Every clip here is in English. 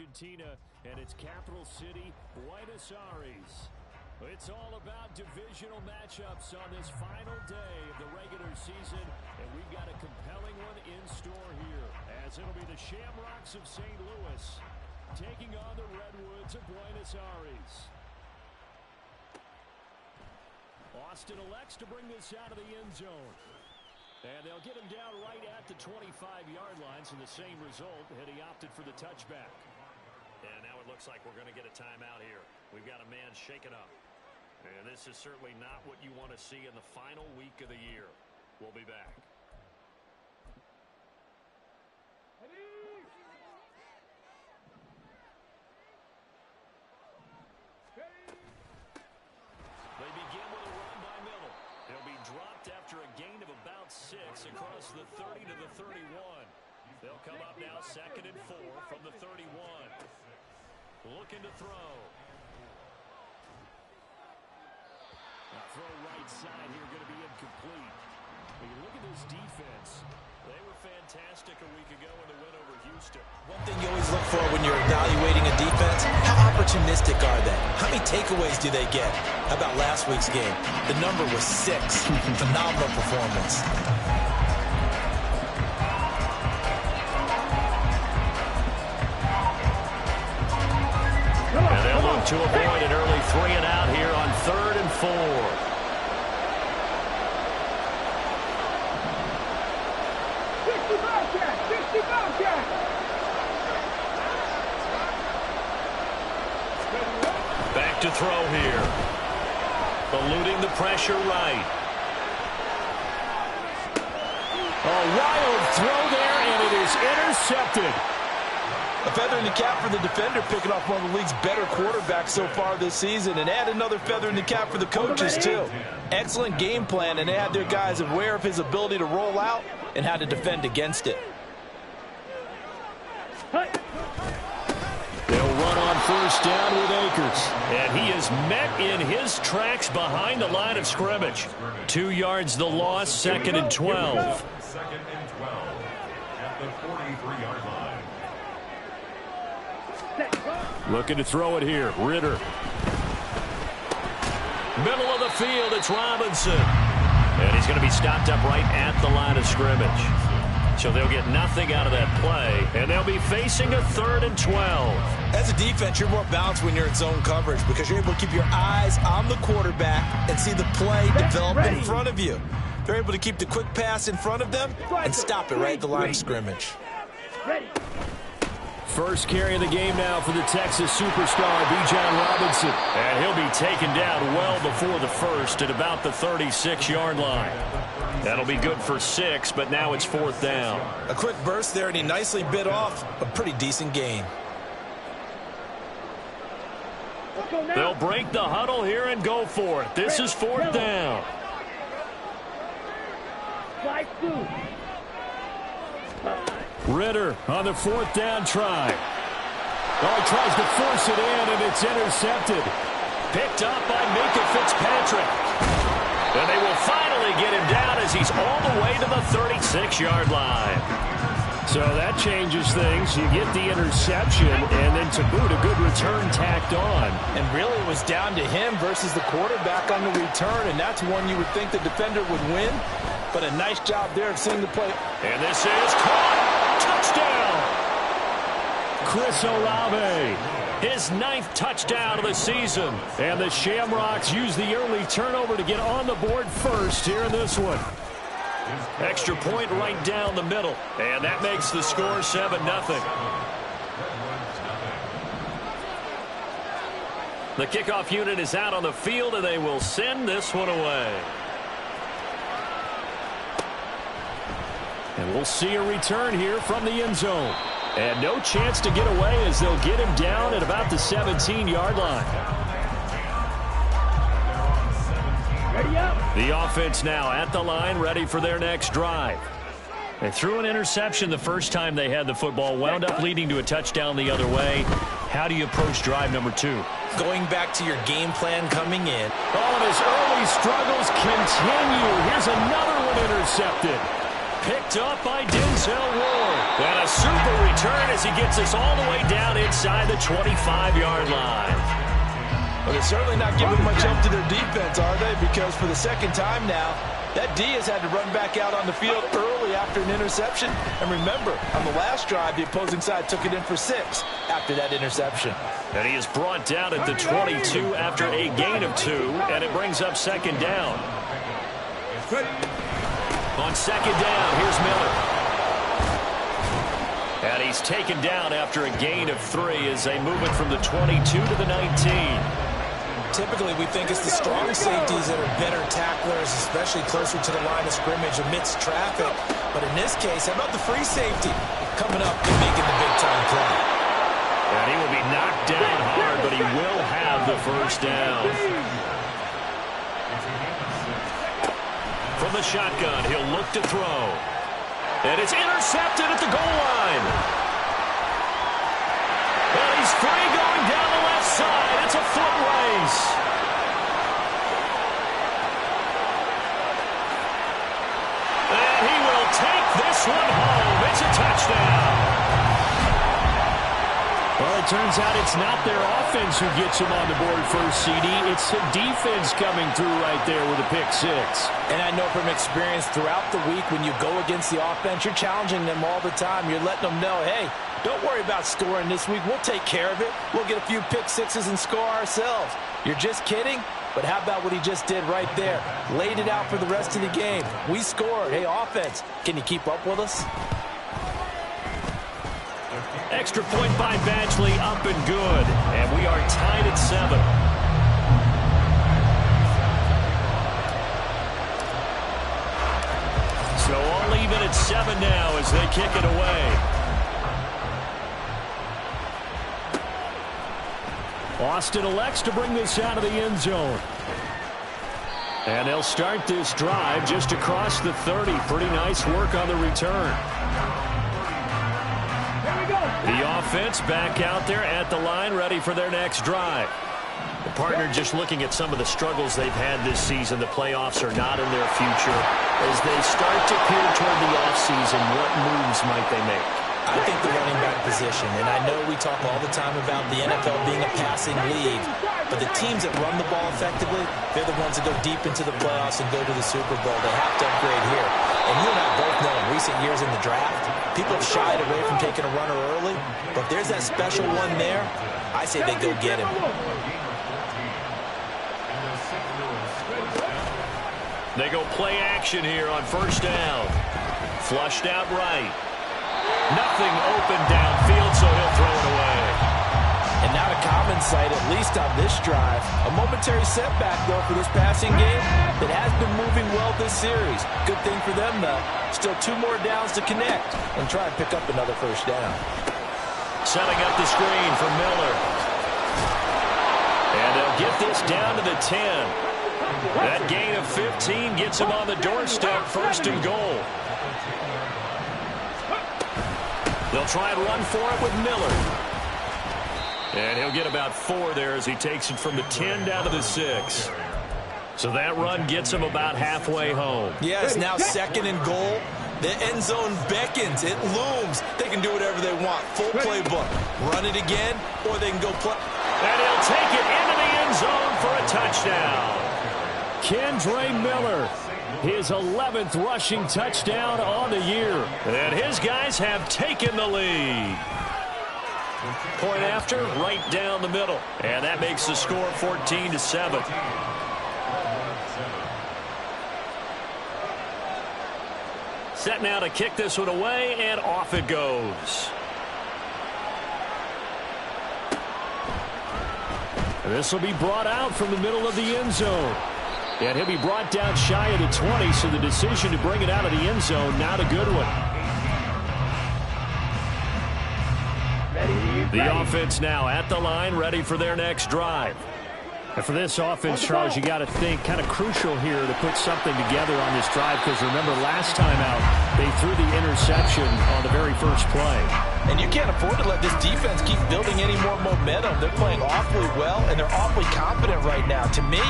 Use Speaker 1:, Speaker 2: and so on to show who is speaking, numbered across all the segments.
Speaker 1: Argentina, and its capital city, Buenos Aires. It's all about divisional matchups on this final day of the regular season, and we've got a compelling one in store here, as it'll be the Shamrocks of St. Louis taking on the Redwoods of Buenos Aires. Austin elects to bring this out of the end zone. And they'll get him down right at the 25-yard line, so the same result had he opted for the touchback.
Speaker 2: And now it looks like we're going to get a timeout here. We've got a man shaken up. And this is certainly not what you want to see in the final week of the year. We'll be back.
Speaker 1: They begin with a run by Middle. They'll be dropped after a gain of about 6 across the 30 to the 31. They'll come up now 2nd and 4 from the 31. Looking to throw. Now throw right side here, going to be incomplete. When you look at this defense, they were fantastic a week ago in the win over Houston.
Speaker 3: One thing you always look for when you're evaluating a defense, how opportunistic are they? How many takeaways do they get? How about last week's game? The number was 6. Phenomenal performance.
Speaker 2: And they'll look to avoid an early 3 and out here on 3rd and 4. Back to throw here. Eluding the pressure right.
Speaker 1: A wild throw there, and it is intercepted.
Speaker 3: A feather in the cap for the defender, picking off one of the league's better quarterbacks so far this season, and add another feather in the cap for the coaches too. Excellent game plan, and they had their guys aware of his ability to roll out and how to defend against it.
Speaker 1: They'll run on 1st down with Akers. And he is met in his tracks behind the line of scrimmage. 2 yards the loss, 2nd and 12.
Speaker 4: 2nd and 12 at the 43-yard line.
Speaker 1: Looking to throw it here. Ritter. Middle of the field, it's Robinson.
Speaker 2: And he's going to be stopped up right at the line of scrimmage. So they'll get nothing out of that play, and they'll be facing a 3rd and 12.
Speaker 3: As a defense, you're more balanced when you're in zone coverage because you're able to keep your eyes on the quarterback and see the play develop in front of you. They're able to keep the quick pass in front of them and stop it right at the line of scrimmage.
Speaker 1: First carry of the game now for the Texas superstar, Bijan Robinson. And he'll be taken down well before the first at about the 36-yard line. That'll be good for 6, but now it's 4th down.
Speaker 3: A quick burst there, and he nicely bit off a pretty decent gain.
Speaker 1: They'll break the huddle here and go for it. This is 4th down. Ritter on the 4th down try. Oh, he tries to force it in, and it's intercepted. Picked up by Minkah Fitzpatrick. And they will finally get him down as he's all the way to the 36-yard line. So that changes things. You get the interception, and then to boot, a good return tacked on.
Speaker 3: And really it was down to him versus the quarterback on the return, and that's one you would think the defender would win. But a nice job there of seeing the play.
Speaker 1: And this is caught. Touchdown. Chris Olave. His 9th touchdown of the season. And the Shamrocks use the early turnover to get on the board first here in this one. Extra point right down the middle. And that makes the score 7-0. The kickoff unit is out on the field, and they will send this one away. And we'll see a return here from the end zone. And no chance to get away as they'll get him down at about the 17-yard line. The offense now at the line, ready for their next drive. They threw an interception the first time they had the football, wound up leading to a touchdown the other way. How do you approach drive number 2?
Speaker 3: Going back to your game plan coming in.
Speaker 1: All of his early struggles continue. Here's another one intercepted. Picked up by Denzel Ward.
Speaker 2: And a super return as he gets us all the way down inside the 25-yard line.
Speaker 3: Well, they're certainly not giving much help to their defense, are they? Because for the second time now, that D has had to run back out on the field early after an interception. And remember, on the last drive, the opposing side took it in for 6 after that interception.
Speaker 2: And he is brought down at the 22 after a gain of 2, and it brings up second down. On second down, here's Miller. And he's taken down after a gain of 3 as they move it from the 22 to the 19.
Speaker 5: Typically, we think it's the strong safeties that are better tacklers, especially closer to the line of scrimmage amidst traffic. But in this case, how about the free safety coming up and making the big-time play?
Speaker 2: And he will be knocked down hard, but he will have the first down. From the shotgun, he'll look to throw. And it's intercepted at the goal line. And he's free going down the left side. It's a foot race. And he will take this one home. It's a touchdown.
Speaker 1: Well, it turns out it's not their offense who gets him on the board first, CD. It's the defense coming through right there with a pick 6.
Speaker 5: And I know from experience throughout the week when you go against the offense, you're challenging them all the time. You're letting them know, hey, don't worry about scoring this week. We'll take care of it. We'll get a few pick 6s and score ourselves. You're just kidding? But how about what he just did right there? Laid it out for the rest of the game. We scored. Hey, offense, can you keep up with us?
Speaker 2: Extra point by Badgley, up and good. And we are tied at 7. So all even at 7 now as they kick it away.
Speaker 1: Austin elects to bring this out of the end zone. And they'll start this drive just across the 30. Pretty nice work on the return.
Speaker 2: The offense back out there at the line, ready for their next drive. The partner just looking at some of the struggles they've had this season. The playoffs are not in their future. As they start to peer toward the offseason, what moves might they make?
Speaker 5: I think the running back position, and I know we talk all the time about the NFL being a passing league, but the teams that run the ball effectively, they're the ones that go deep into the playoffs and go to the Super Bowl. They have to upgrade here. And you and I both know in recent years in the draft, people have shied away from taking a runner early, but if there's that special one there, I say they go get him.
Speaker 2: They go play action here on first down. Flushed out right. Nothing open downfield, so he'll throw it away.
Speaker 5: And not a common sight, at least on this drive. A momentary setback, though, for this passing game that has been moving well this series. Good thing for them, though. Still 2 more downs to connect and try and pick up another first down.
Speaker 2: Setting up the screen for Miller. And they'll get this down to the 10. That gain of 15 gets him on the doorstep, first and goal. They'll try and run for it with Miller. And he'll get about 4 there as he takes it from the 10 down to the 6. So that run gets him about halfway home.
Speaker 5: Yeah, it's now second and goal. The end zone beckons. It looms. They can do whatever they want. Full playbook. Run it again, or they can go play.
Speaker 2: And he'll take it into the end zone for a touchdown.
Speaker 1: Kendre Miller, his 11th rushing touchdown on the year.
Speaker 2: And his guys have taken the lead. Point after, right down the middle. And that makes the score 14-7. Set now to kick this one away, and off it goes.
Speaker 1: This will be brought out from the middle of the end zone. And he'll be brought down shy of the 20, so the decision to bring it out of the end zone, not a good one. The offense now at the line, ready for their next drive. And for this offense, Charles, you got to think kind of crucial here to put something together on this drive, because remember last time out, they threw the interception on the very first play.
Speaker 5: And you can't afford to let this defense keep building any more momentum. They're playing awfully well, and they're awfully confident right now. To me,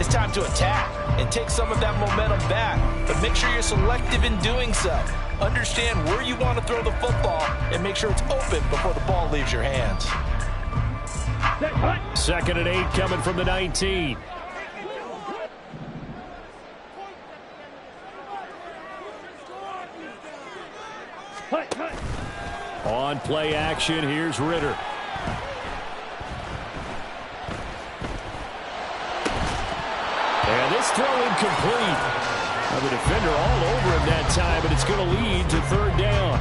Speaker 5: it's time to attack.
Speaker 3: and take some of that momentum back. But make sure you're selective in doing so. Understand where you want to throw the football and make sure it's open before the ball leaves your hands.
Speaker 1: 2nd and 8 coming from the 19. On play action, here's Ritter. And this throw incomplete. Now the defender all over him that time, but it's going to lead to 3rd down.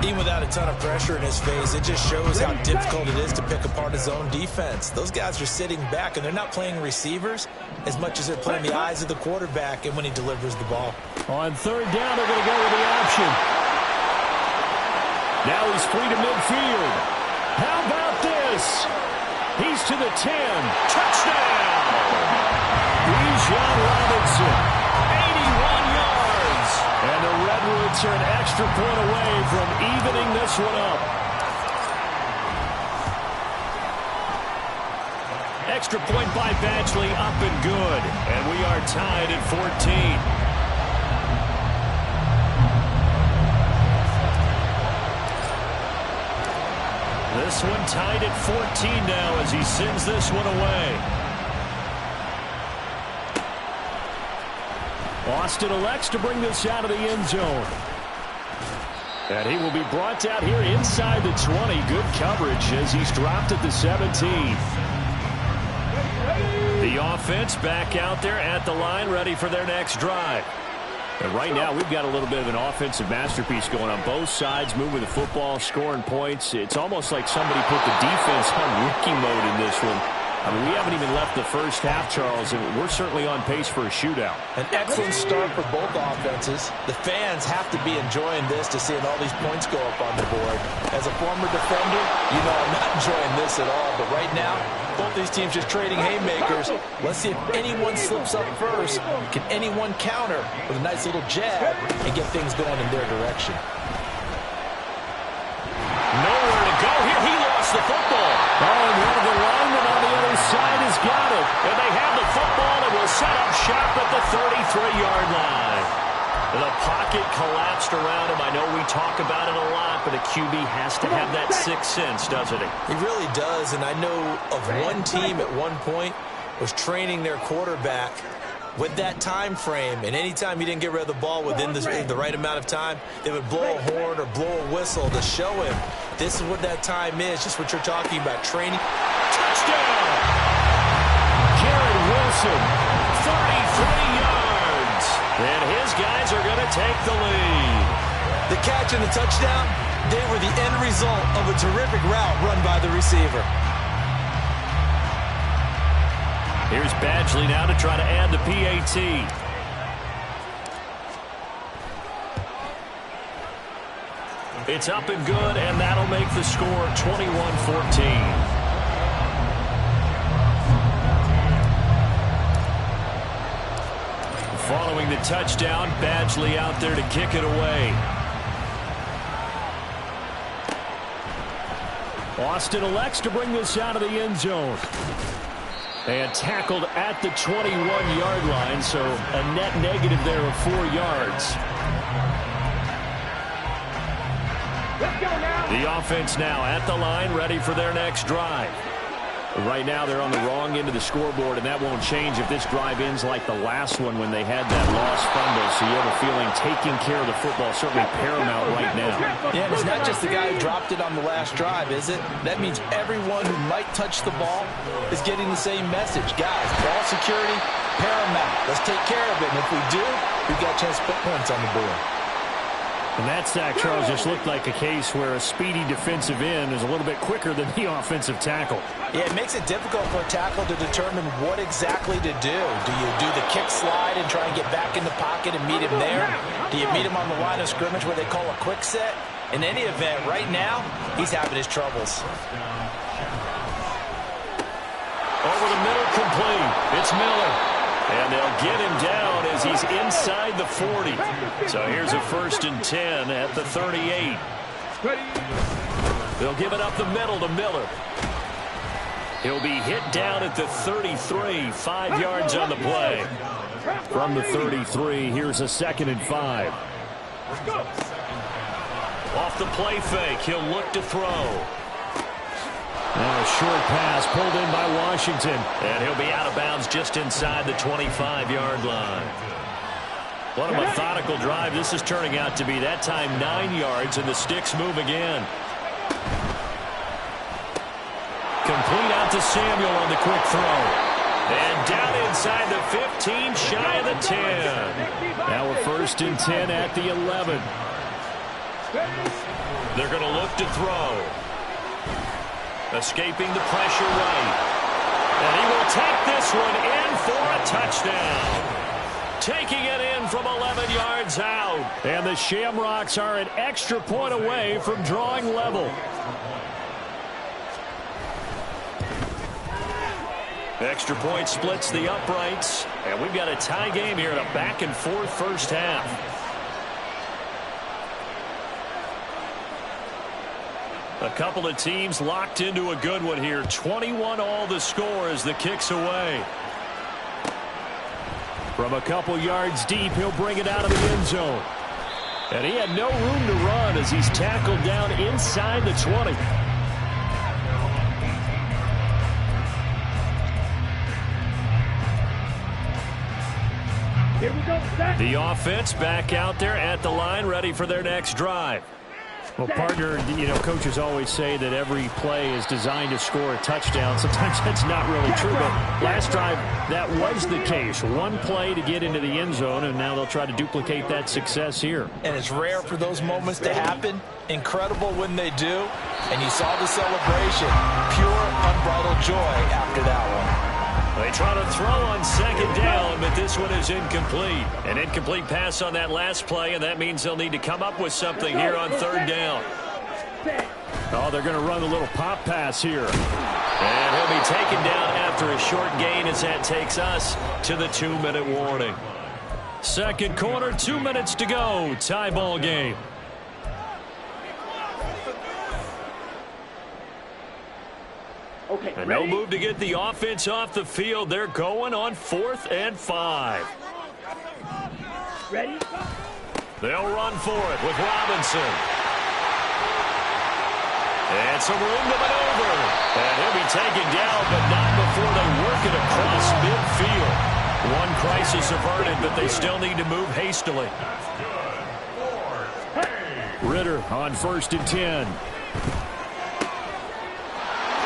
Speaker 5: Even without a ton of pressure in his face, it just shows how difficult it is to pick apart his own defense. Those guys are sitting back, and they're not playing receivers as much as they're playing the eyes of the quarterback and when he delivers the ball.
Speaker 1: On 3rd down, they're going to go with the option. Now he's free to midfield. How about this? He's to the 10. Touchdown! Bijan Robinson, 81 yards. And the Redwoods are an extra point away from evening this one up. Extra point by Badgley, up and good. And we are tied at 14. This one tied at 14 now as he sends this one away. Austin elects to bring this out of the end zone. And he will be brought down here inside the 20. Good coverage as he's dropped at the 17. The offense back out there at the line, ready for their next drive. And right now, we've got a little bit of an offensive masterpiece going on both sides, moving the football, scoring points. It's almost like somebody put the defense on rookie mode in this one. I mean, we haven't even left the first half, Charles, and we're certainly on pace for a shootout.
Speaker 3: An excellent start for both offenses. The fans have to be enjoying this to seeing all these points go up on the board. As a former defender, you know I'm not enjoying this at all. But right now, both these teams just trading haymakers. Let's see if anyone slips up first. Can anyone counter with a nice little jab and get things going in their direction?
Speaker 1: Nowhere to go here. He lost the football. Oh, and one of the linemen on the other side has got it. And they have the football and will set up shop at the 33-yard line. The pocket collapsed around him. I know we talk about it a lot, but a QB has to have that sixth sense, doesn't he?
Speaker 5: He really does, and I know of one team at one point was training their quarterback with that time frame, and anytime he didn't get rid of the ball within the right amount of time, they would blow a horn or blow a whistle to show him this is what that time is, just what you're talking about, training.
Speaker 1: Touchdown! Garrett Wilson, 33 yards. And his guys are going to take the lead.
Speaker 5: The catch and the touchdown, they were the end result of a terrific route run by the receiver.
Speaker 1: Here's Badgley now to try to add the PAT. It's up and good, and that'll make the score 21-14. Following the touchdown, Badgley out there to kick it away. Austin elects to bring this out of the end zone. And tackled at the 21-yard line, so a net negative there of 4 yards. The offense now at the line, ready for their next drive. Right now, they're on the wrong end of the scoreboard, and that won't change if this drive ends like the last one when they had that lost fumble. So you have a feeling taking care of the football is certainly paramount right now.
Speaker 3: Yeah, and it's not just the guy who dropped it on the last drive, is it? That means everyone who might touch the ball is getting the same message. Guys, ball security, paramount. Let's take care of it. And if we do, we've got a chance to put points on the board.
Speaker 1: And that sack, Charles, just looked like a case where a speedy defensive end is a little bit quicker than the offensive tackle.
Speaker 5: Yeah, it makes it difficult for a tackle to determine what exactly to do. Do you do the kick slide and try and get back in the pocket and meet him there? Do you meet him on the line of scrimmage where they call a quick set? In any event, right now, he's having his troubles.
Speaker 1: Over the middle, complete. It's Miller. And they'll get him down as he's inside the 40. So here's a 1st and 10 at the 38. They'll give it up the middle to Miller. He'll be hit down at the 33, 5 yards on the play. From the 33, here's a 2nd and 5.
Speaker 2: Off the play fake, he'll look to throw.
Speaker 1: Now a short pass pulled in by Washington.
Speaker 2: And he'll be out of bounds just inside the 25-yard line. What a methodical drive this is turning out to be. That time 9 yards, and the sticks move again. Complete out to Samuel on the quick throw. And down inside the 15, shy of the 10.
Speaker 1: Now a 1st and 10 at the 11.
Speaker 2: They're going to look to throw. Escaping the pressure right. And he will take this one in for a touchdown. Taking it in from 11 yards out.
Speaker 1: And the Shamrocks are an extra point away from drawing level.
Speaker 2: Extra point splits the uprights. And we've got a tie game here in a back-and-forth first half. A couple of teams locked into a good one here. 21 all the score as the kick's away.
Speaker 1: From a couple yards deep, he'll bring it out of the end zone. And he had no room to run as he's tackled down inside the 20.
Speaker 2: The offense back out there at the line, ready for their next drive.
Speaker 1: Well, partner, coaches always say that every play is designed to score a touchdown. Sometimes that's not really true, but last drive, that was the case. One play to get into the end zone, and now they'll try to duplicate that success here.
Speaker 3: And it's rare for those moments to happen. Incredible when they do. And you saw the celebration. Pure, unbridled joy after that one.
Speaker 2: They try to throw on 2nd down, but this one is incomplete. An incomplete pass on that last play, and that means they'll need to come up with something here on 3rd down.
Speaker 1: Oh, they're going to run a little pop pass here.
Speaker 2: And he'll be taken down after a short gain as that takes us to the 2-minute warning.
Speaker 1: 2nd quarter, 2 minutes to go. Tie ball game.
Speaker 2: And no move to get the offense off the field. They're going on 4th and 5.
Speaker 6: Ready?
Speaker 2: They'll run for it with Robinson. And some room to maneuver. And he'll be taken down, but not before they work it across midfield. One crisis averted, but they still need to move hastily.
Speaker 1: Ritter on 1st and 10.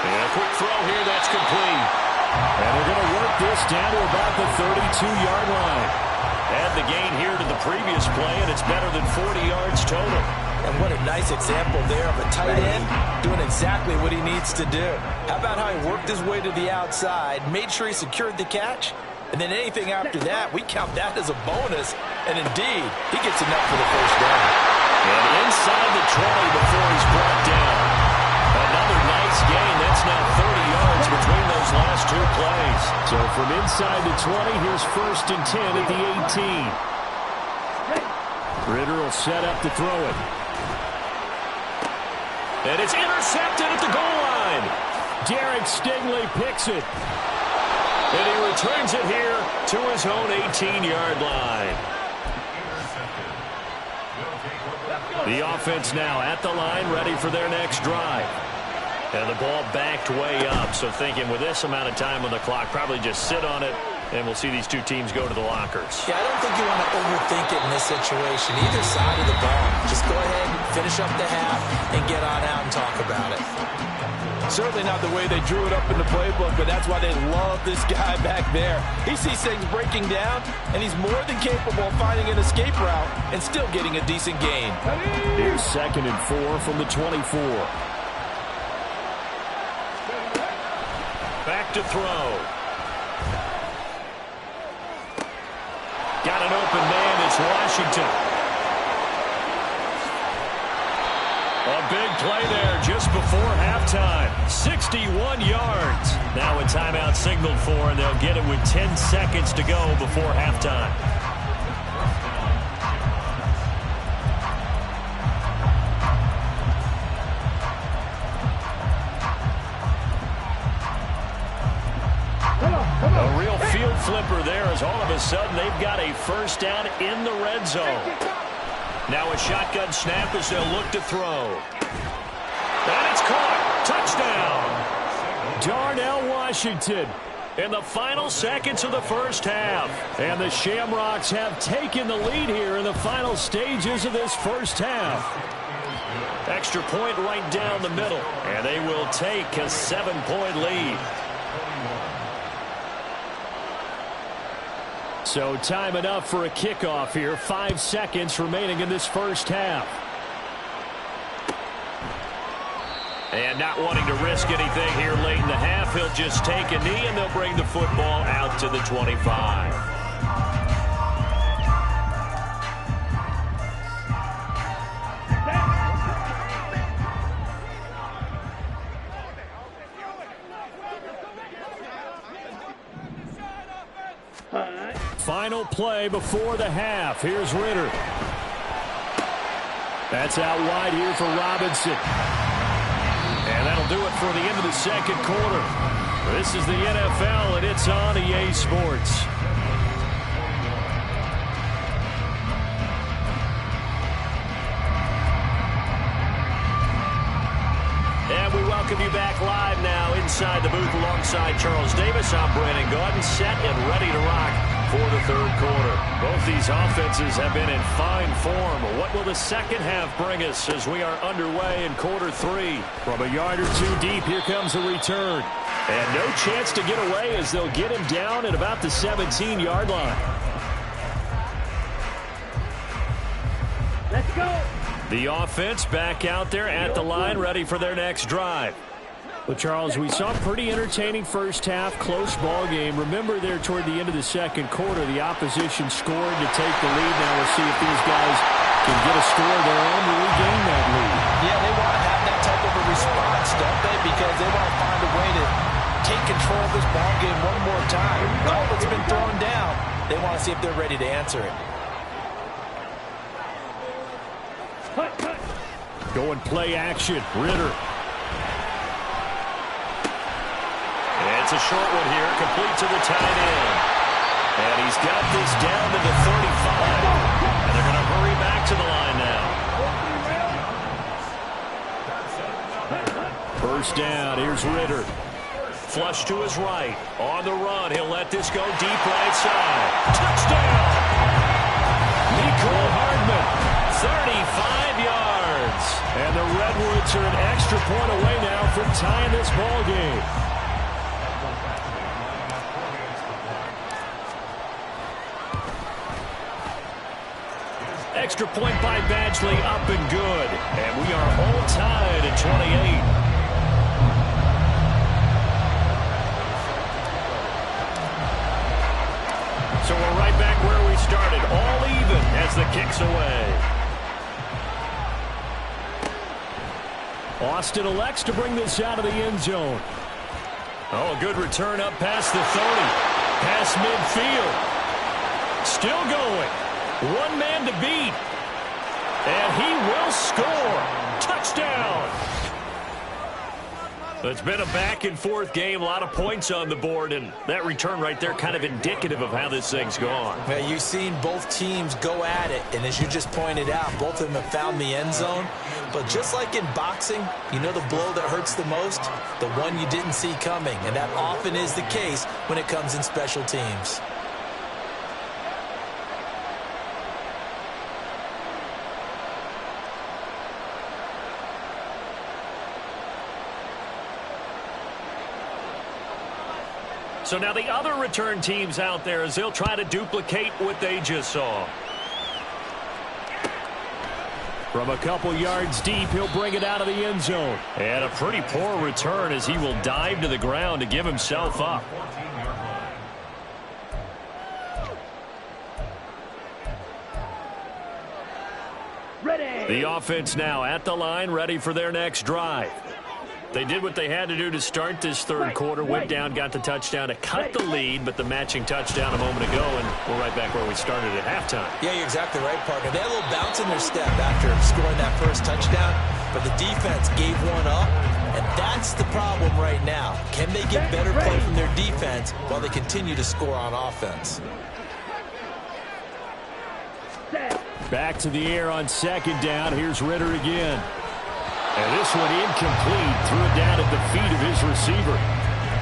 Speaker 2: And a quick throw here, that's complete.
Speaker 1: And they're going to work this down to about the 32-yard line.
Speaker 2: Add the gain here to the previous play, and it's better than 40 yards total.
Speaker 3: And what a nice example there of a tight end doing exactly what he needs to do. How about how he worked his way to the outside, made sure he secured the catch, and then anything after that, we count that as a bonus. And indeed, he gets enough for the 1st down.
Speaker 2: And inside the 20 before he's brought down. Another nice gain. That's now 30 yards between those last 2 plays.
Speaker 1: So from inside the 20, here's 1st and 10 at the 18. Ritter will set up to throw it.
Speaker 2: And it's intercepted at the goal line.
Speaker 1: Derek Stingley picks it.
Speaker 2: And he returns it here to his own 18-yard line. The offense now at the line, ready for their next drive. And the ball backed way up, so thinking with this amount of time on the clock, probably just sit on it, and we'll see these two teams go to the lockers.
Speaker 5: Yeah, I don't think you want to overthink it in this situation. Either side of the ball. Just go ahead, finish up the half, and get on out and talk about it.
Speaker 3: Certainly not the way they drew it up in the playbook, but that's why they love this guy back there. He sees things breaking down, and he's more than capable of finding an escape route and still getting a decent gain.
Speaker 1: Here's 2nd and 4 from the 24.
Speaker 2: Back to throw. Got an open man. It's Washington. A big play there just before halftime. 61 yards. Now a timeout signaled for, and they'll get it with 10 seconds to go before halftime. A real field flipper there as all of a sudden they've got a first down in the red zone. Now a shotgun snap as they'll look to throw. And it's caught. Touchdown. Darnell Washington in the final seconds of the first half. And the Shamrocks have taken the lead here in the final stages of this first half. Extra point right down the middle. And they will take a 7-point lead. So time enough for a kickoff here. 5 seconds remaining in this first half. And not wanting to risk anything here late in the half, he'll just take a knee and they'll bring the football out to the 25. Final play before the half. Here's Ritter. That's out wide here for Robinson. And that'll do it for the end of the second quarter. This is the NFL, and it's on EA Sports. And we welcome you back live now inside the booth alongside Charles Davis. I'm Brandon Gaudin, set and ready to rock for the third quarter. Both these offenses have been in fine form. What will the second half bring us as we are underway in quarter three? From a yard or two deep, here comes the return. And no chance to get away as they'll get him down at about the 17-yard line.
Speaker 6: Let's go.
Speaker 2: The offense back out there at the line, ready for their next drive.
Speaker 1: Well, Charles, we saw a pretty entertaining first half, close ball game. Remember there toward the end of the second quarter, the opposition scored to take the lead. Now we'll see if these guys can get a score of their own to regain that lead.
Speaker 3: Yeah, they want to have that type of a response, don't they? Because they want to find a way to take control of this ball game one more time. All that's been thrown down, they want to see if they're ready to answer it.
Speaker 1: Going play action, Ritter.
Speaker 2: It's a short one here, complete to the tight end. And he's got this down to the 35. And they're going to hurry back to the line now.
Speaker 1: First down, here's Ritter.
Speaker 2: Flush to his right. On the run, he'll let this go deep right side. Touchdown! Mecole Hardman, 35 yards.
Speaker 1: And the Redwoods are an extra point away now from tying this ball game.
Speaker 2: Extra point by Badgley, up and good. And we are all tied at 28. So we're right back where we started, all even as the kick's away.
Speaker 1: Austin elects to bring this out of the end zone.
Speaker 2: Oh, a good return up past the 30. Past midfield. Still going. One man to beat. And he will score. Touchdown. It's been a back-and-forth game. A lot of points on the board. And that return right there kind of indicative of how this thing's gone.
Speaker 5: Well, you've seen both teams go at it. And as you just pointed out, both of them have found the end zone. But just like in boxing, you know the blow that hurts the most? The one you didn't see coming. And that often is the case when it comes in special teams.
Speaker 2: So now the other return teams out there as they'll try to duplicate what they just saw.
Speaker 1: From a couple yards deep, he'll bring it out of the end zone.
Speaker 2: And a pretty poor return as he will dive to the ground to give himself up.
Speaker 6: Ready.
Speaker 2: The offense now at the line, ready for their next drive. They did what they had to do to start this third quarter. Went down, got the touchdown to cut the lead, but the matching touchdown a moment ago, and we're right back where we started at halftime.
Speaker 5: Yeah, you're exactly right, partner. They had a little bounce in their step after scoring that first touchdown, but the defense gave one up, And that's the problem right now. Can they get better play from their defense while they continue to score on offense?
Speaker 1: Back to the air on second down. Here's Ridder again. And this one incomplete. Threw it down at the feet of his receiver.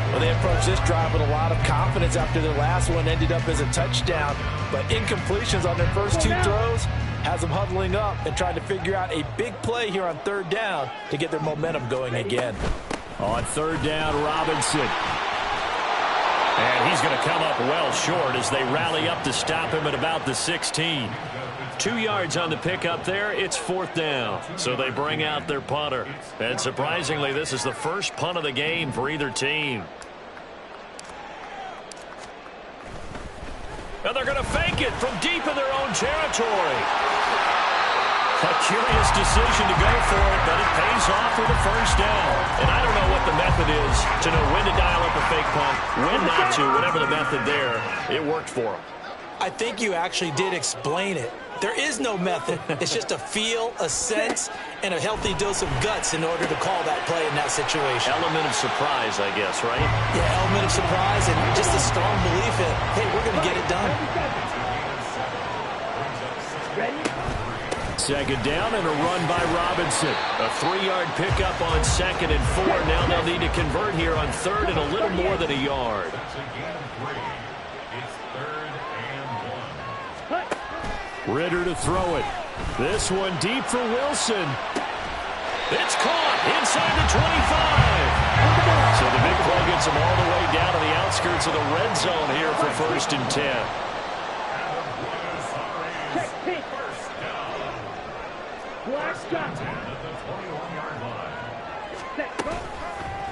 Speaker 3: Well, they approached this drive with a lot of confidence after their last one ended up as a touchdown. But incompletions on their first two throws has them huddling up and trying to figure out a big play here on third down to get their momentum going again.
Speaker 1: On third down, Robinson. And he's going to come up well short as they rally up to stop him at about the 16.
Speaker 2: 2 yards on the pickup there. It's fourth down. So they bring out their punter. And surprisingly, this is the first punt of the game for either team. And they're going to fake it from deep in their own territory. A curious decision to go for it, but it pays off with a first down. And I don't know what the method is to know when to dial up a fake punt, when not to, whatever the method there, it worked for them.
Speaker 5: I think you actually did explain it. There is no method. It's just a feel, a sense, and a healthy dose of guts in order to call that play in that situation.
Speaker 2: Element of surprise, I guess, right?
Speaker 5: Yeah, element of surprise and just a strong belief in, hey, we're going to get it done.
Speaker 1: Second down and a run by Robinson.
Speaker 2: A 3-yard pickup on second and 4. Now they'll need to convert here on third and a little more than a yard.
Speaker 1: Ridder to throw it. This one deep for Wilson.
Speaker 2: It's caught inside the 25. So the big play gets them all the way down to the outskirts of the red zone here for first and 10.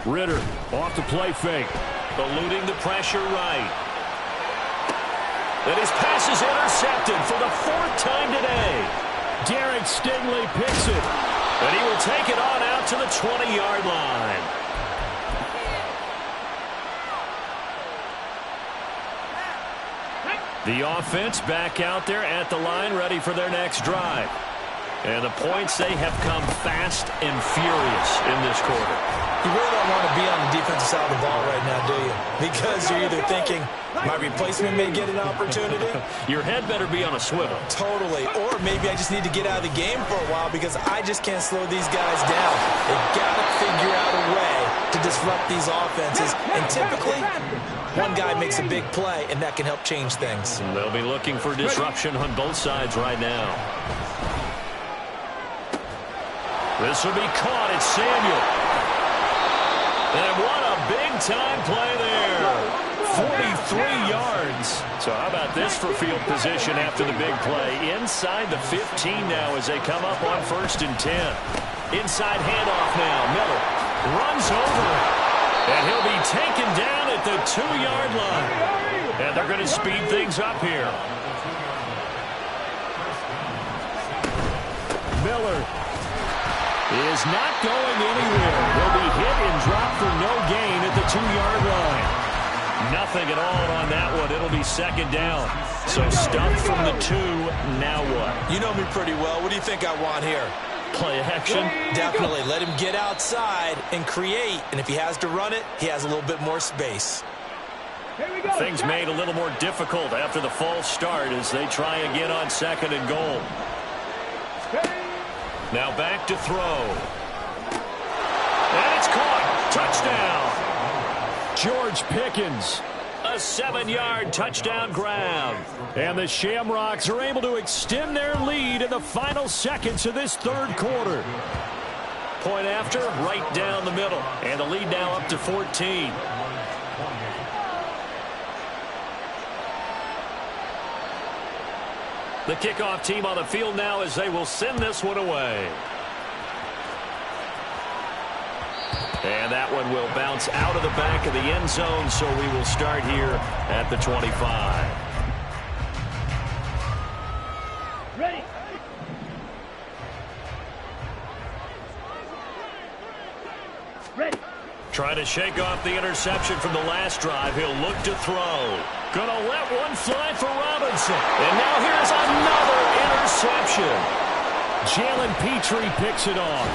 Speaker 1: Ridder off the play fake.
Speaker 2: Eluding the pressure right. And his pass is intercepted for the 4th time today.
Speaker 1: Derek Stingley picks it.
Speaker 2: And he will take it on out to the 20-yard line. The offense back out there at the line, ready for their next drive. And the points, they have come fast and furious in this quarter.
Speaker 5: You really don't want to be on the defensive side of the ball right now, do you? Because you're either thinking, my replacement may get an opportunity.
Speaker 2: Your head better be on a swivel.
Speaker 5: Totally. Or maybe I just need to get out of the game for a while because I just can't slow these guys down. They've got to figure out a way to disrupt these offenses. And typically, one guy makes a big play, and that can help change things.
Speaker 2: And they'll be looking for disruption on both sides right now. This will be caught. It's Samuel. And what a big-time play there. 43 yards. So how about this for field position after the big play? Inside the 15 now as they come up on first and 10. Inside handoff now. Miller runs over. And he'll be taken down at the 2-yard line. And they're going to speed things up here.
Speaker 1: Miller is not going anywhere. He'll be hit and dropped for no gain at the 2-yard line.
Speaker 2: Nothing at all on that one. It'll be second down. So stuffed from the 2. Now what?
Speaker 5: You know me pretty well. What do you think I want here?
Speaker 2: Play action?
Speaker 5: Definitely. Let him get outside and create. And if he has to run it, he has a little bit more space.
Speaker 2: Things made a little more difficult after the false start as they try again on second and goal. Now back to throw. And it's caught. Touchdown.
Speaker 1: George Pickens.
Speaker 2: A 7-yard touchdown grab.
Speaker 1: And the Shamrocks are able to extend their lead in the final seconds of this third quarter.
Speaker 2: Point after, right down the middle. And the lead now up to 14. The kickoff team on the field now as they will send this one away. And that one will bounce out of the back of the end zone, so we will start here at the 25.
Speaker 6: Ready. Ready.
Speaker 2: Trying to shake off the interception from the last drive. He'll look to throw. Gonna let one fly for Robinson. And now here's another interception.
Speaker 1: Jalen Petrie picks it off.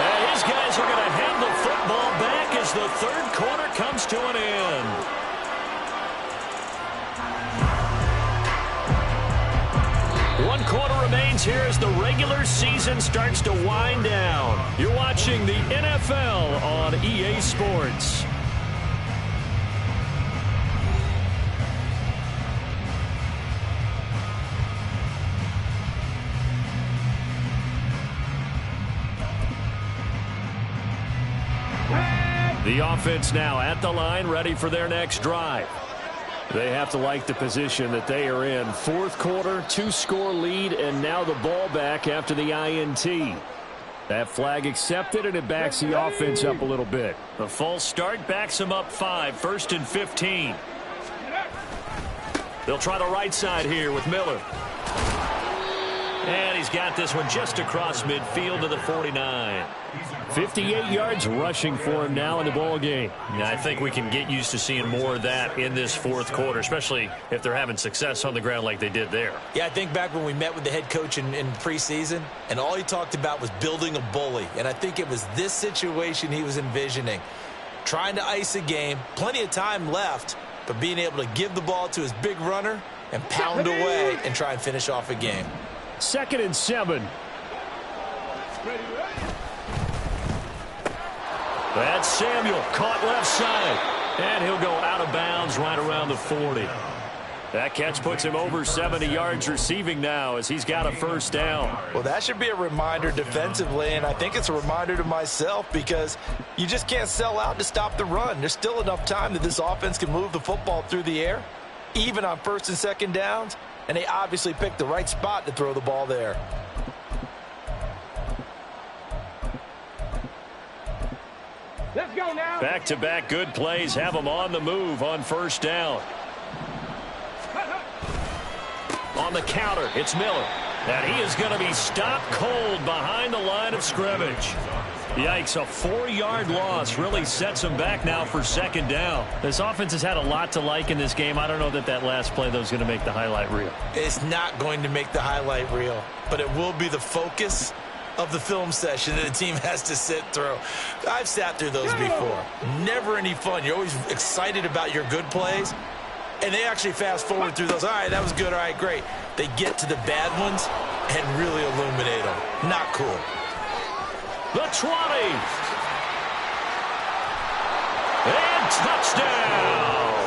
Speaker 2: And his guys are going to hand the football back as the third quarter comes to an end. One quarter remains here as the regular season starts to wind down. You're watching the NFL on EA Sports. The offense now at the line, ready for their next drive. They have to like the position that they are in. Fourth quarter, 2-score lead, and now the ball back after the INT. That flag accepted, and it backs the offense up a little bit. The false start backs them up 5, 1st and 15. They'll try the right side here with Miller. And he's got this one just across midfield to the 49. 58 yards rushing for him now in the ball game. Yeah, I think we can get used to seeing more of that in this fourth quarter, especially if they're having success on the ground like they did there.
Speaker 5: Yeah, I think back when we met with the head coach in preseason, and all he talked about was building a bully. And I think it was this situation he was envisioning. Trying to ice a game, plenty of time left, but being able to give the ball to his big runner and pound away and try and finish off a game.
Speaker 2: 2nd and 7. That's Samuel, caught left side. And he'll go out of bounds right around the 40. That catch puts him over 70 yards receiving now as he's got a first down.
Speaker 3: Well, that should be a reminder defensively, and I think it's a reminder to myself because you just can't sell out to stop the run. There's still enough time that this offense can move the football through the air, even on 1st and 2nd downs, and they obviously picked the right spot to throw the ball there.
Speaker 6: Let's go now.
Speaker 2: Back-to-back good plays have them on the move on first down. On the counter, it's Miller. And he is going to be stopped cold behind the line of scrimmage. Yikes, a 4-yard loss really sets him back now for 2nd down. This offense has had a lot to like in this game. I don't know that last play, though, is going to make the highlight reel.
Speaker 5: It's not going to make the highlight reel, but it will be the focus of the film session that the team has to sit through. I've sat through those before. Never any fun. You're always excited about your good plays, and they actually fast forward through those. All right, that was good. All right, great. They get to the bad ones and really illuminate them. Not cool.
Speaker 2: The 20. And touchdown.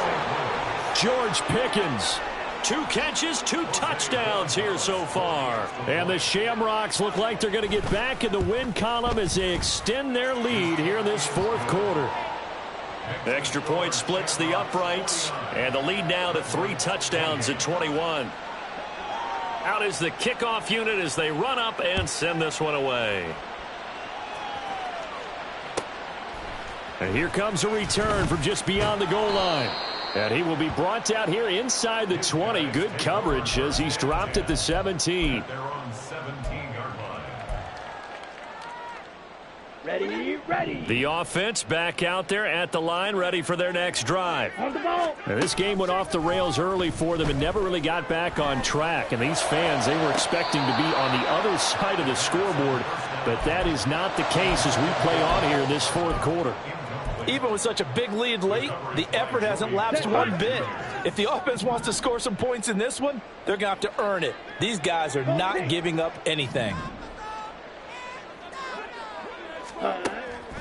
Speaker 2: George Pickens. 2 catches, 2 touchdowns here so far. And the Shamrocks look like they're going to get back in the win column as they extend their lead here in this fourth quarter. Extra point splits the uprights, and the lead now to 3 touchdowns at 21. Out is the kickoff unit as they run up and send this one away. And here comes a return from just beyond the goal line. And he will be brought down here inside the 20. Good coverage as he's dropped at the 17.
Speaker 4: They're on 17-yard line.
Speaker 6: Ready, ready.
Speaker 2: The offense back out there at the line, ready for their next drive.
Speaker 6: On the ball.
Speaker 2: Now, this game went off the rails early for them and never really got back on track. And these fans, they were expecting to be on the other side of the scoreboard. But that is not the case as we play on here in this fourth quarter.
Speaker 3: Even with such a big lead late, the effort hasn't lapsed one bit. If the offense wants to score some points in this one, they're going to have to earn it. These guys are not giving up anything.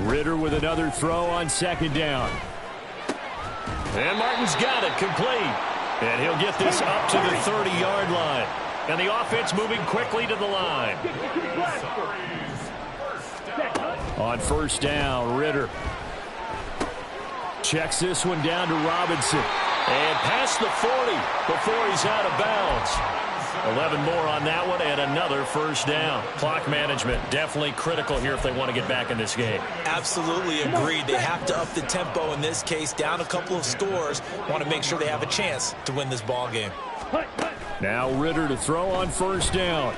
Speaker 2: Ridder with another throw on 2nd down. And Martin's got it complete. And he'll get this up to the 30-yard line. And the offense moving quickly to the line. On first down, Ridder checks this one down to Robinson. And past the 40 before he's out of bounds. 11 more on that one and another first down. Clock management definitely critical here if they want to get back in this game.
Speaker 5: Absolutely agreed. They have to up the tempo in this case, down a couple of scores. Want to make sure they have a chance to win this ball game.
Speaker 2: Now Ridder to throw on first down.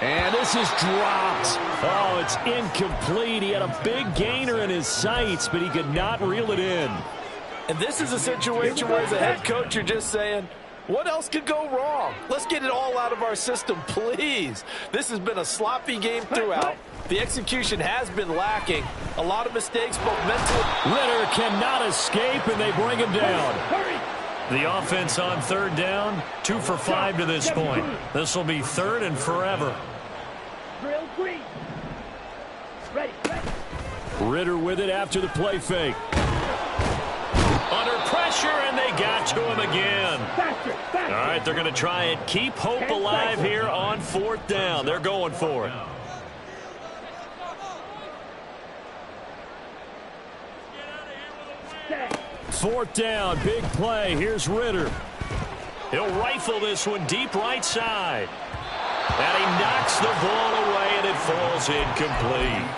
Speaker 2: And this is dropped. Oh, it's incomplete. He had a big gainer in his sights, but he could not reel it in.
Speaker 3: And this is a situation where as a head coach, you're just saying, What else could go wrong? Let's get it all out of our system, please. This has been a sloppy game throughout. The execution has been lacking. A lot of mistakes, both mentally.
Speaker 1: Ridder cannot escape, and they bring him down.
Speaker 2: The offense on third down, 2 for 5 to this point. This will be third and forever.
Speaker 6: Drill 3. Ready.
Speaker 1: Ridder with it after the play fake.
Speaker 2: Under pressure, and they got to him again.
Speaker 6: Faster.
Speaker 2: All right, they're going to try and keep hope alive here on fourth down. They're going for it.
Speaker 1: Fourth down, big play. Here's Ridder.
Speaker 2: He'll rifle this one deep right side. And he knocks the ball away, and it falls incomplete.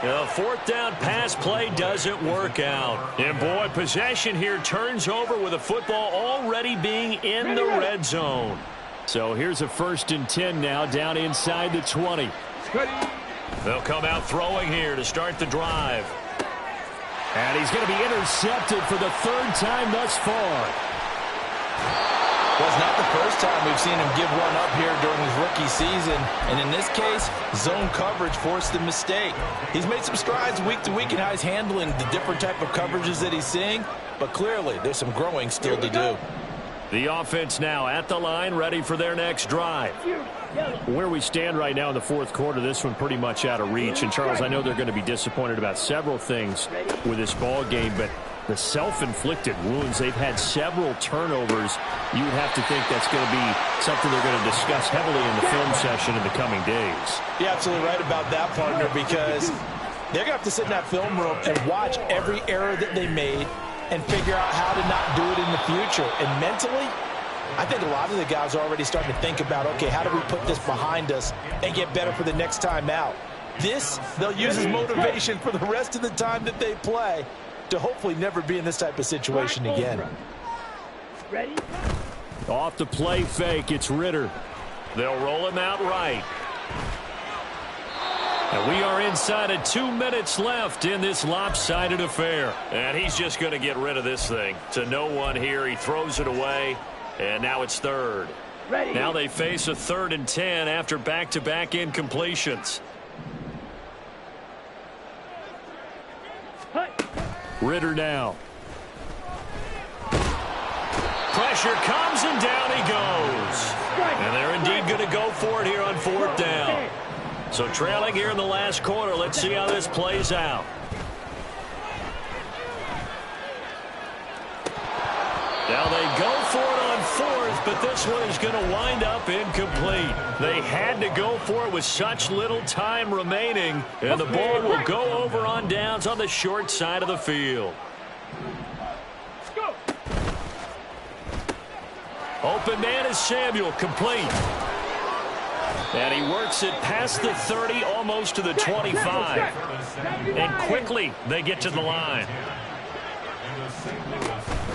Speaker 2: The fourth down pass play doesn't work out. And, boy, possession here turns over with the football already being in the red zone.
Speaker 1: So here's a 1st and 10 now, down inside the 20.
Speaker 2: They'll come out throwing here to start the drive.
Speaker 1: And he's going to be intercepted for the 3rd time thus far.
Speaker 3: Well, it's not the first time we've seen him give one up here during his rookie season. And in this case, zone coverage forced the mistake. He's made some strides week to week in how he's handling the different type of coverages that he's seeing. But clearly, there's some growing still to do.
Speaker 1: The offense now at the line, ready for their next drive. Where we stand right now in the 4th quarter, this one pretty much out of reach. And, Charles, I know they're going to be disappointed about several things with this ball game, but the self-inflicted wounds, they've had several turnovers. You would have to think that's going to be something they're going to discuss heavily in the film session in the coming days.
Speaker 3: You're absolutely right about that, partner, because they're going to have to sit in that film room and watch every error that they made and figure out how to not do it in the future. And mentally, I think a lot of the guys are already starting to think about, okay, how do we put this behind us and get better for the next time out? This, they'll use as motivation for the rest of the time that they play to hopefully never be in this type of situation again.
Speaker 6: Ready?
Speaker 1: Off the play fake, it's Ridder.
Speaker 2: They'll roll him out right. And we are inside of 2 minutes left in this lopsided affair. And he's just going to get rid of this thing. To no one here. He throws it away. And now it's third.
Speaker 6: Ready.
Speaker 2: Now they face a 3rd and 10 after back-to-back incompletions.
Speaker 1: Ridder now.
Speaker 2: Pressure comes, and down he goes. And they're indeed going to go for it here on 4th down. So trailing here in the last quarter. Let's see how this plays out. Now they go for it on 4th, but this one is going to wind up incomplete. They had to go for it with such little time remaining, and the ball will go over on downs on the short side of the field. Open man is Samuel, complete. And he works it past the 30, almost to the 25. And quickly they get to the line.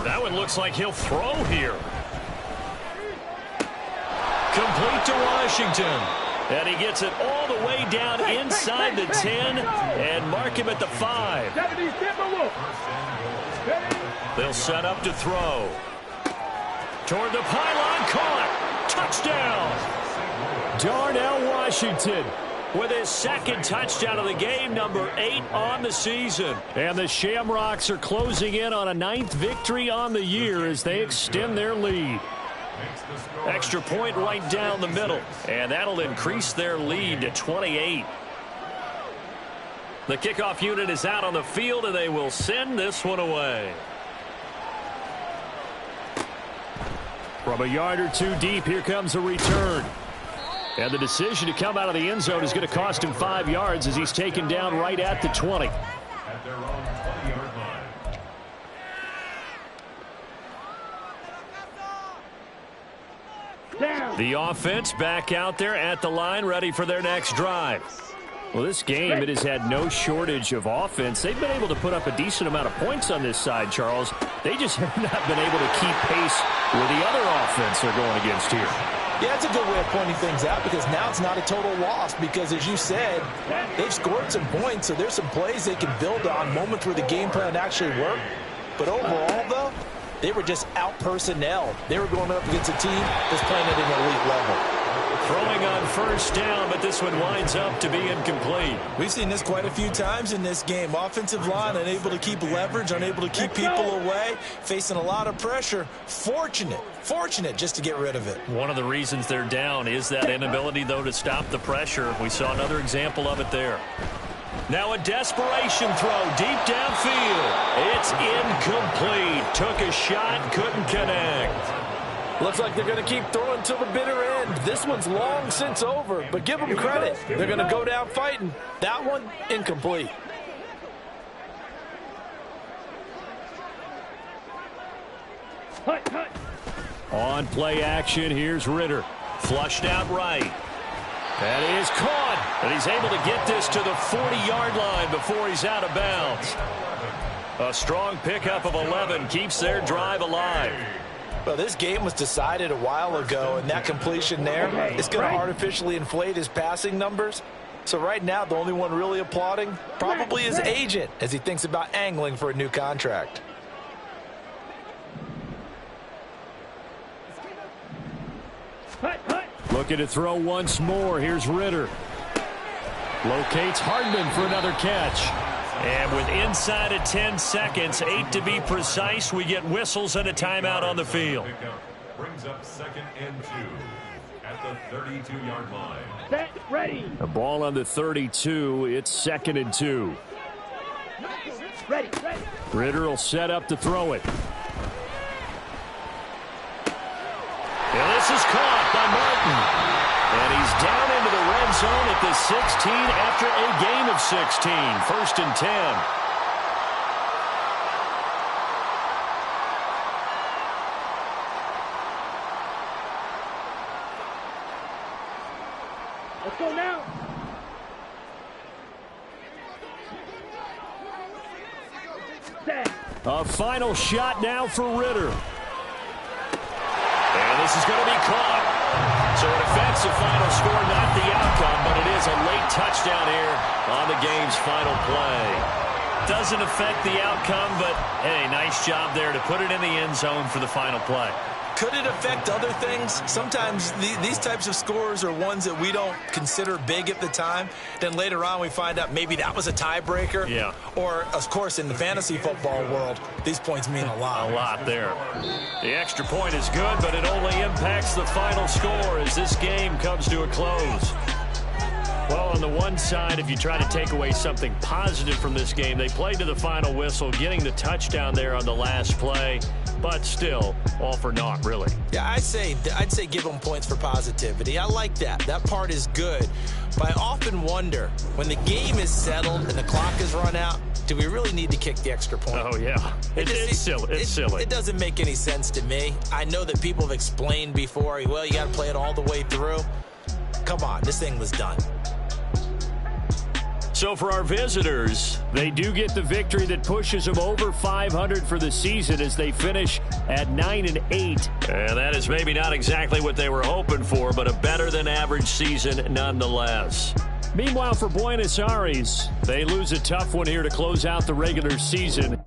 Speaker 2: That one looks like he'll throw here. Complete to Washington. And he gets it all the way down inside the 10 and mark him at the 5. They'll set up to throw. Toward the pylon, caught. Touchdown.
Speaker 1: Darnell Washington
Speaker 2: with his 2nd touchdown of the game, number 8 on the season.
Speaker 1: And the Shamrocks are closing in on a 9th victory on the year as they extend their lead.
Speaker 2: Extra point right down the middle, and that'll increase their lead to 28. The kickoff unit is out on the field, and they will send this one away.
Speaker 1: From a yard or two deep, here comes a return. And the decision to come out of the end zone is going to cost him 5 yards as he's taken down right at the 20.
Speaker 4: At their own 20-yard line.
Speaker 2: The offense back out there at the line, ready for their next drive.
Speaker 1: Well, this game, it has had no shortage of offense. They've been able to put up a decent amount of points on this side, Charles. They just have not been able to keep pace with the other offense they're going against here.
Speaker 3: Yeah, it's a good way of pointing things out because now it's not a total loss because, as you said, they've scored some points, so there's some plays they can build on, moments where the game plan actually worked. But overall, though, They were just out-personnel. They were going up against a team that's playing at an elite level.
Speaker 2: Throwing on first down, but this one winds up to be incomplete.
Speaker 5: We've seen this quite a few times in this game. Offensive line unable to keep leverage, unable to keep people away, facing a lot of pressure. Fortunate just to get rid of it.
Speaker 2: One of the reasons they're down is that inability, though, to stop the pressure. We saw another example of it there. Now a desperation throw deep downfield. It's incomplete. Took a shot, couldn't connect.
Speaker 3: Looks like they're going to keep throwing till the bitter end. This one's long since over, but give them credit. They're going to go down fighting. That one, incomplete.
Speaker 2: On play action, here's Ridder. Flushed out right. That is caught. And he's able to get this to the 40-yard line before he's out of bounds. A strong pickup of 11 keeps their drive alive.
Speaker 3: Well, this game was decided a while ago, and that completion there is going to artificially inflate his passing numbers. So right now, the only one really applauding probably his agent as he thinks about angling for a new contract.
Speaker 2: Looking to throw once more. Here's Ridder. Locates Hardman for another catch. And with inside of 10 seconds, 8 to be precise, we get whistles and a timeout on the field.
Speaker 4: Brings up 2nd and 2 at the 32-yard line.
Speaker 6: Set, ready.
Speaker 2: A ball on the 32. It's 2nd and 2.
Speaker 6: Ready.
Speaker 2: Ridder will set up to throw it. And this is caught by Martin. And he's down into the red zone at the 16 after a gain of 16. 1st and 10.
Speaker 6: Let's go now. Set.
Speaker 2: A final shot now for Ridder. And this is going to be caught. So it affects the final score, not the outcome, but it is a late touchdown here on the game's final play. Doesn't affect the outcome, but, hey, nice job there to put it in the end zone for the final play.
Speaker 5: Could it affect other things? Sometimes these types of scores are ones that we don't consider big at the time. Then later on we find out maybe that was a tiebreaker.
Speaker 2: Yeah.
Speaker 5: Or, of course, in the fantasy football world, these points mean a lot.
Speaker 2: A lot there. The extra point is good, but it only impacts the final score as this game comes to a close. Well, on the one side, if you try to take away something positive from this game, they played to the final whistle, getting the touchdown there on the last play. But still, all for naught, really.
Speaker 5: Yeah, I'd say give them points for positivity. I like that. That part is good. But I often wonder, when the game is settled and the clock is run out, do we really need to kick the extra point?
Speaker 2: Oh, yeah. It's silly. It's silly.
Speaker 5: It doesn't make any sense to me. I know that people have explained before, well, you got to play it all the way through. Come on, this thing was done.
Speaker 2: So for our visitors, they do get the victory that pushes them over 500 for the season as they finish at 9-8. And that is maybe not exactly what they were hoping for, but a better than average season nonetheless. Meanwhile, for Buenos Aires, they lose a tough one here to close out the regular season.